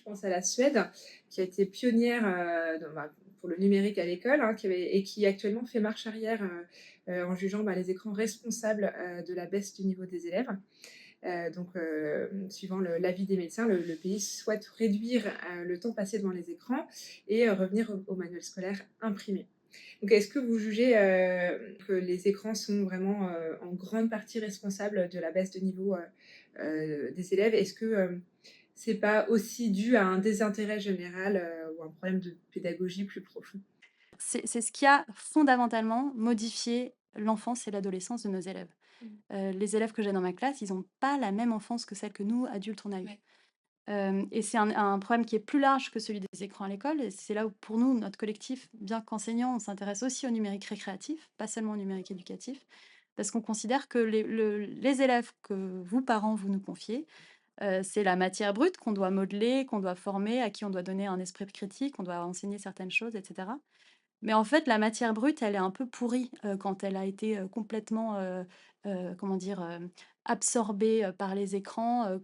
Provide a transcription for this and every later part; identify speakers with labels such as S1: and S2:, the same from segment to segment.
S1: pense à la Suède, qui a été pionnière, pour le numérique à l'école, hein, qui actuellement fait marche arrière, en jugeant, les écrans responsables, de la baisse du niveau des élèves. Suivant l'avis des médecins, le pays souhaite réduire, le temps passé devant les écrans et revenir au manuel scolaire imprimé. Donc est-ce que vous jugez, que les écrans sont vraiment, en grande partie responsables de la baisse de niveau, des élèves? Est-ce que, c'est pas aussi dû à un désintérêt général, ou un problème de pédagogie plus profond?
S2: C'est ce qui a fondamentalement modifié l'enfance et l'adolescence de nos élèves. Les élèves que j'ai dans ma classe, ils ont pas la même enfance que celle que nous, adultes, on a eue.
S1: Ouais.
S2: Et c'est un problème qui est plus large que celui des écrans à l'école et c'est là où pour nous, notre collectif, bien qu'enseignant, on s'intéresse aussi au numérique récréatif, pas seulement au numérique éducatif, parce qu'on considère que les élèves que vous, parents, vous nous confiez, c'est la matière brute qu'on doit modeler, qu'on doit former, à qui on doit donner un esprit critique, on doit enseigner certaines choses et cetera. Mais en fait, la matière brute, elle est un peu pourrie, quand elle a été, complètement, comment dire? Absorbée, par les écrans,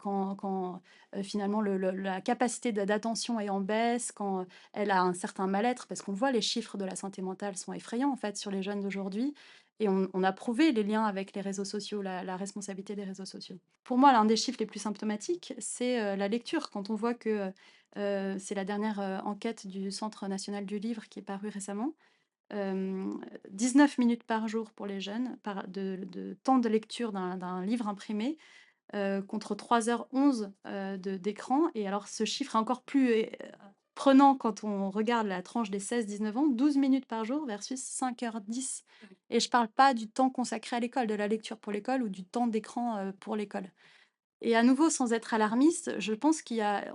S2: finalement la capacité d'attention est en baisse, quand elle a un certain mal-être. Parce qu'on voit les chiffres de la santé mentale sont effrayants, en fait, sur les jeunes d'aujourd'hui et on a prouvé les liens avec les réseaux sociaux, la responsabilité des réseaux sociaux. Pour moi, l'un des chiffres les plus symptomatiques, c'est, la lecture. Quand on voit que, c'est la dernière, enquête du Centre national du livre qui est parue récemment. 19 minutes par jour pour les jeunes, de temps de lecture d'un livre imprimé, contre 3h11 d'écran et alors ce chiffre est encore plus prenant quand on regarde la tranche des 16-19 ans, 12 minutes par jour versus 5h10 et je parle pas du temps consacré à l'école, de la lecture pour l'école ou du temps d'écran, pour l'école. Et à nouveau, sans être alarmiste, je pense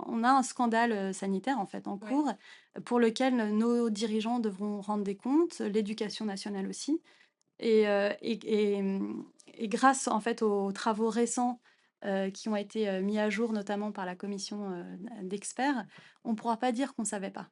S2: on a un scandale, sanitaire, en fait, en
S1: Ouais.
S2: cours, pour lequel nos dirigeants devront rendre des comptes, l'éducation nationale aussi et grâce, en fait, aux travaux récents, qui ont été, mis à jour, notamment par la commission, d'experts, on ne pourra pas dire qu'on ne savait pas.